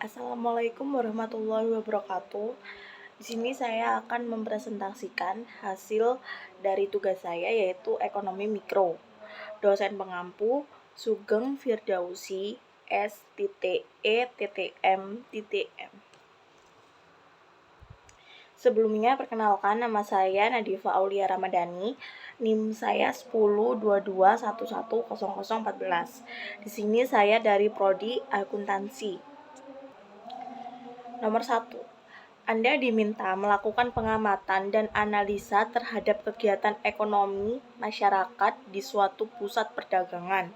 Assalamualaikum warahmatullahi wabarakatuh. Di sini saya akan mempresentasikan hasil dari tugas saya yaitu ekonomi mikro. Dosen pengampu Sugeng Firdausi S.E.M.M. Sebelumnya perkenalkan, nama saya Nadifa Aulia Ramadhani. NIM saya 1022110014. Di sini saya dari prodi akuntansi. Nomor 1. Anda diminta melakukan pengamatan dan analisa terhadap kegiatan ekonomi masyarakat di suatu pusat perdagangan.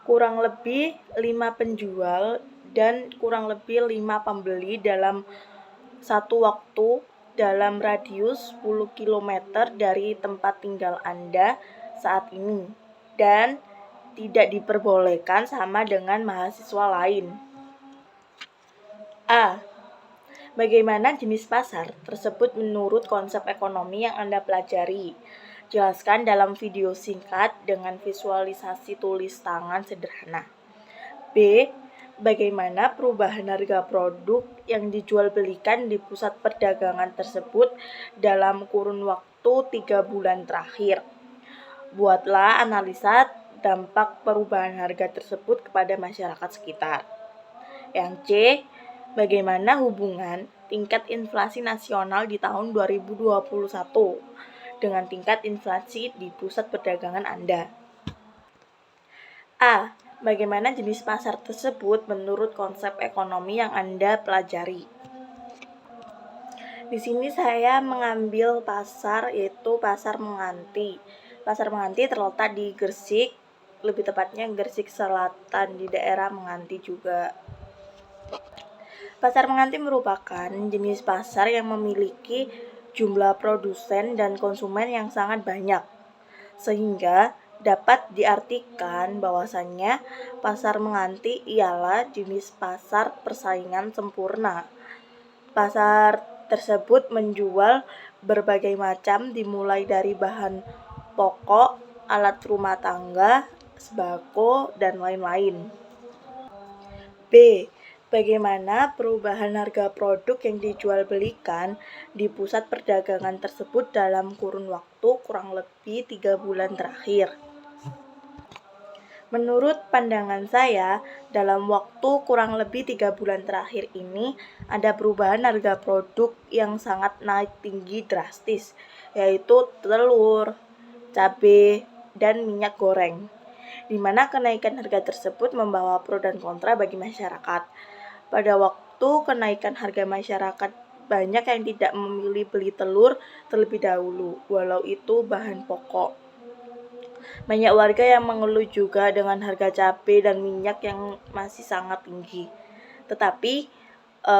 Kurang lebih 5 penjual dan kurang lebih 5 pembeli dalam satu waktu dalam radius 10 km dari tempat tinggal Anda saat ini dan tidak diperbolehkan sama dengan mahasiswa lain. A. Bagaimana jenis pasar tersebut menurut konsep ekonomi yang Anda pelajari? Jelaskan dalam video singkat dengan visualisasi tulis tangan sederhana. B. Bagaimana perubahan harga produk yang dijual belikan di pusat perdagangan tersebut dalam kurun waktu 3 bulan terakhir? Buatlah analisa dampak perubahan harga tersebut kepada masyarakat sekitar. Yang C. Bagaimana hubungan tingkat inflasi nasional di tahun 2021 dengan tingkat inflasi di pusat perdagangan Anda? A. Bagaimana jenis pasar tersebut menurut konsep ekonomi yang Anda pelajari? Di sini saya mengambil pasar yaitu Pasar Menganti. Pasar Menganti terletak di Gresik, lebih tepatnya Gresik Selatan di daerah Menganti juga. Pasar Menganti merupakan jenis pasar yang memiliki jumlah produsen dan konsumen yang sangat banyak, sehingga dapat diartikan bahwasannya pasar Menganti ialah jenis pasar persaingan sempurna. Pasar tersebut menjual berbagai macam dimulai dari bahan pokok, alat rumah tangga, sembako, dan lain-lain. B. Bagaimana perubahan harga produk yang dijual belikan di pusat perdagangan tersebut dalam kurun waktu kurang lebih 3 bulan terakhir? Menurut pandangan saya, dalam waktu kurang lebih 3 bulan terakhir ini ada perubahan harga produk yang sangat naik tinggi drastis, yaitu telur, cabai, dan minyak goreng, di mana kenaikan harga tersebut membawa pro dan kontra bagi masyarakat. Pada waktu kenaikan harga, masyarakat banyak yang tidak memilih beli telur terlebih dahulu, walau itu bahan pokok. Banyak warga yang mengeluh juga dengan harga cabai dan minyak yang masih sangat tinggi. Tetapi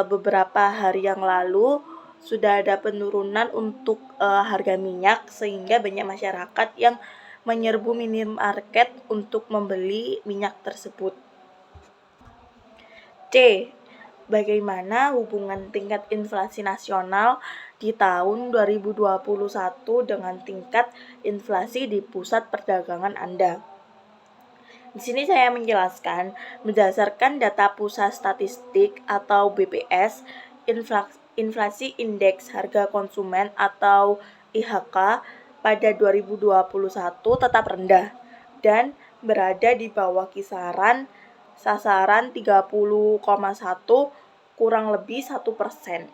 beberapa hari yang lalu sudah ada penurunan untuk harga minyak, sehingga banyak masyarakat yang menyerbu minimarket untuk membeli minyak tersebut. C. Bagaimana hubungan tingkat inflasi nasional di tahun 2021 dengan tingkat inflasi di pusat perdagangan Anda? Di sini saya menjelaskan berdasarkan data Pusat Statistik atau BPS, inflasi indeks harga konsumen atau IHK pada 2021 tetap rendah dan berada di bawah kisaran sasaran 30,1 kurang lebih 1%.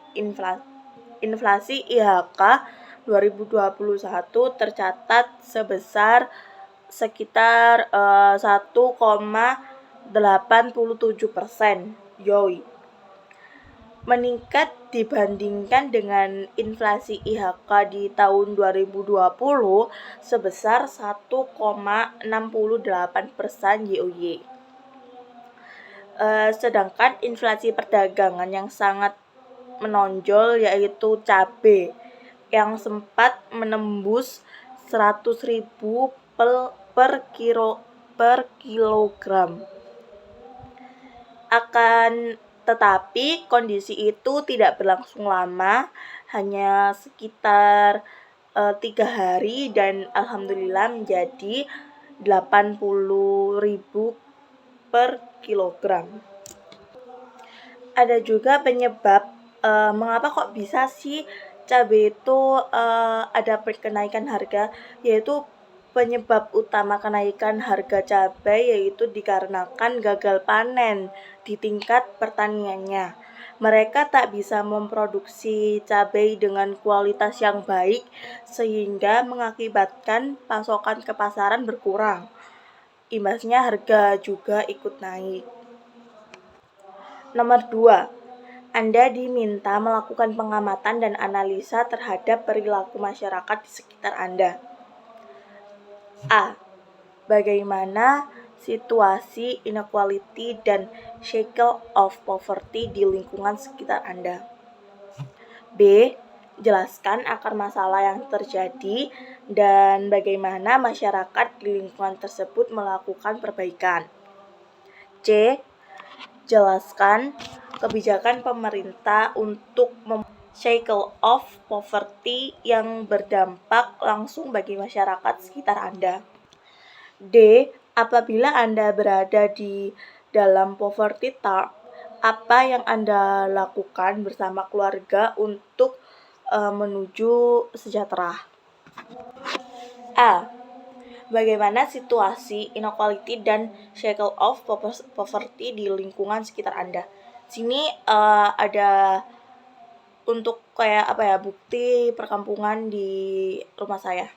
Inflasi IHK 2021 tercatat sebesar sekitar 1,87%. Yoi. Meningkat dibandingkan dengan inflasi IHK di tahun 2020 sebesar 1,68% YoY. Sedangkan inflasi perdagangan yang sangat menonjol yaitu cabai yang sempat menembus 100.000 per kilogram. Akan tetapi kondisi itu tidak berlangsung lama, hanya sekitar 3 hari dan alhamdulillah menjadi 80.000 per kilogram. Ada juga penyebab mengapa kok bisa sih cabai itu ada kenaikan harga, yaitu penyebab utama kenaikan harga cabai yaitu dikarenakan gagal panen di tingkat pertaniannya. Mereka tak bisa memproduksi cabai dengan kualitas yang baik sehingga mengakibatkan pasokan ke pasaran berkurang. Imbasnya harga juga ikut naik. Nomor 2, Anda diminta melakukan pengamatan dan analisa terhadap perilaku masyarakat di sekitar Anda. A. Bagaimana situasi inequality dan cycle of poverty di lingkungan sekitar Anda. B. Jelaskan akar masalah yang terjadi dan bagaimana masyarakat di lingkungan tersebut melakukan perbaikan. C. Jelaskan kebijakan pemerintah untuk cycle of poverty yang berdampak langsung bagi masyarakat sekitar Anda. D. Apabila Anda berada di dalam poverty trap, apa yang Anda lakukan bersama keluarga untuk menuju sejahtera? A. Bagaimana situasi inequality dan cycle of poverty di lingkungan sekitar Anda? Sini ada untuk kayak bukti perkampungan di rumah saya.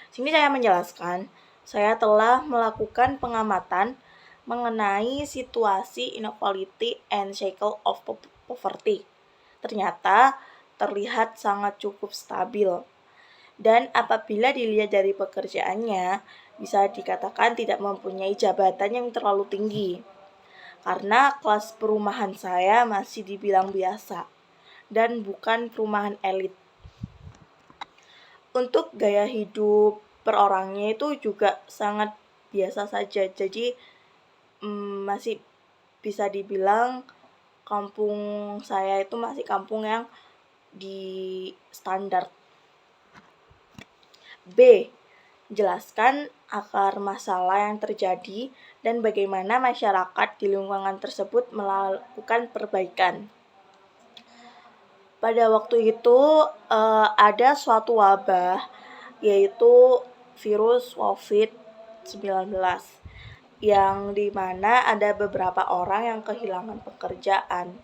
Sini saya menjelaskan, saya telah melakukan pengamatan mengenai situasi inequality and cycle of poverty. Ternyata terlihat sangat cukup stabil. Dan apabila dilihat dari pekerjaannya, bisa dikatakan tidak mempunyai jabatan yang terlalu tinggi. Karena kelas perumahan saya masih dibilang biasa dan bukan perumahan elit. Untuk gaya hidup per orangnya itu juga sangat biasa saja. Jadi masih bisa dibilang kampung saya itu masih kampung yang di standar. B. Jelaskan akar masalah yang terjadi dan bagaimana masyarakat di lingkungan tersebut melakukan perbaikan. Pada waktu itu ada suatu wabah yaitu virus COVID-19 yang dimana ada beberapa orang yang kehilangan pekerjaan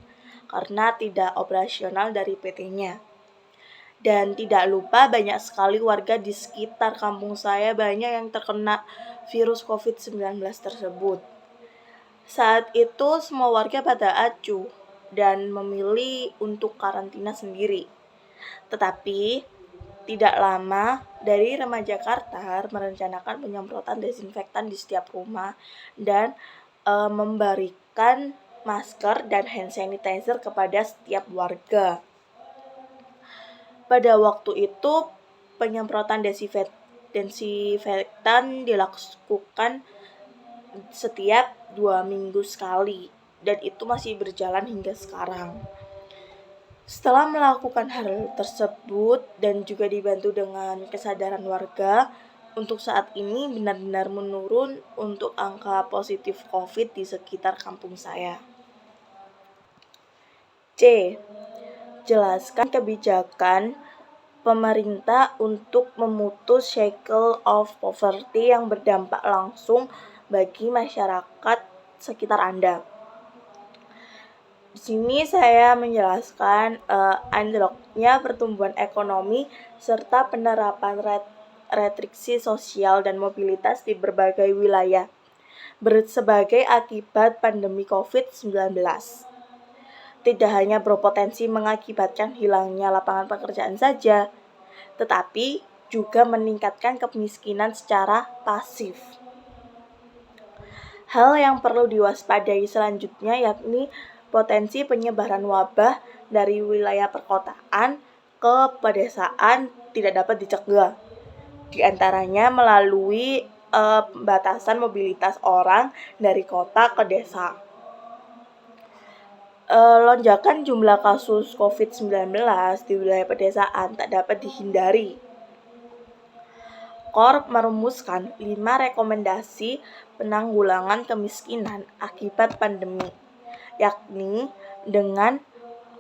karena tidak operasional dari PT-nya. Dan tidak lupa banyak sekali warga di sekitar kampung saya banyak yang terkena virus COVID-19 tersebut. Saat itu semua warga pada acuh dan memilih untuk karantina sendiri. Tetapi tidak lama dari remaja Qatar merencanakan penyemprotan desinfektan di setiap rumah dan memberikan masker dan hand sanitizer kepada setiap warga. Pada waktu itu penyemprotan desinfektan dilakukan setiap 2 minggu sekali dan itu masih berjalan hingga sekarang. Setelah melakukan hal tersebut dan juga dibantu dengan kesadaran warga, untuk saat ini benar-benar menurun untuk angka positif COVID di sekitar kampung saya. C. Jelaskan kebijakan pemerintah untuk memutus cycle of poverty yang berdampak langsung bagi masyarakat sekitar Anda. Di sini saya menjelaskan anjloknya pertumbuhan ekonomi serta penerapan restriksi sosial dan mobilitas di berbagai wilayah sebagai akibat pandemi COVID-19. Tidak hanya berpotensi mengakibatkan hilangnya lapangan pekerjaan saja, tetapi juga meningkatkan kemiskinan secara pasif. Hal yang perlu diwaspadai selanjutnya yakni potensi penyebaran wabah dari wilayah perkotaan ke pedesaan tidak dapat dicegah. Di antaranya melalui pembatasan mobilitas orang dari kota ke desa. Lonjakan jumlah kasus COVID-19 di wilayah pedesaan tak dapat dihindari. KORP merumuskan 5 rekomendasi penanggulangan kemiskinan akibat pandemi, yakni dengan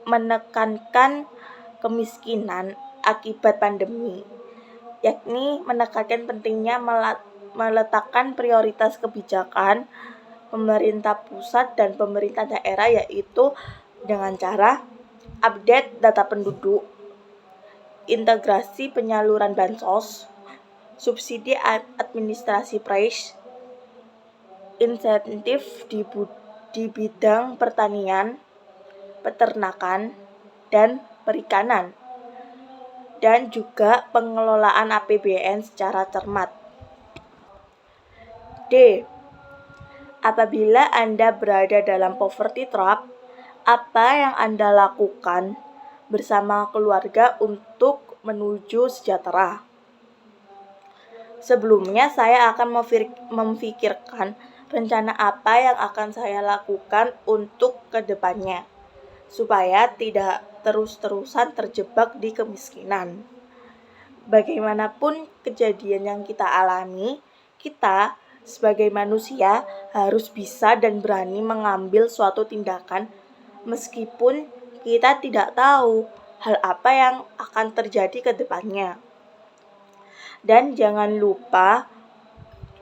menekankan kemiskinan akibat pandemi, yakni menekankan pentingnya meletakkan prioritas kebijakan pemerintah pusat dan pemerintah daerah, yaitu dengan cara update data penduduk, integrasi penyaluran bansos, subsidi administrasi price, insentif di bidang pertanian, peternakan, dan perikanan, dan juga pengelolaan APBN secara cermat. D. Apabila Anda berada dalam poverty trap, apa yang Anda lakukan bersama keluarga untuk menuju sejahtera? Sebelumnya, saya akan memfikirkan rencana apa yang akan saya lakukan untuk kedepannya, supaya tidak terus-terusan terjebak di kemiskinan. Bagaimanapun kejadian yang kita alami, kita sebagai manusia harus bisa dan berani mengambil suatu tindakan meskipun kita tidak tahu hal apa yang akan terjadi ke depannya. Dan jangan lupa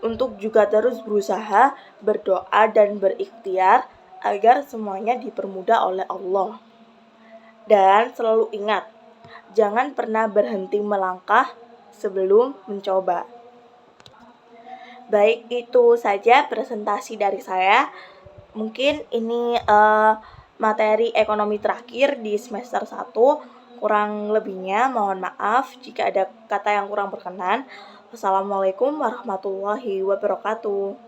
untuk juga terus berusaha, berdoa, dan berikhtiar agar semuanya dipermudah oleh Allah. Dan selalu ingat, jangan pernah berhenti melangkah sebelum mencoba. Baik, itu saja presentasi dari saya. Mungkin ini materi ekonomi terakhir di semester 1. Kurang lebihnya mohon maaf jika ada kata yang kurang berkenan. Wassalamualaikum warahmatullahi wabarakatuh.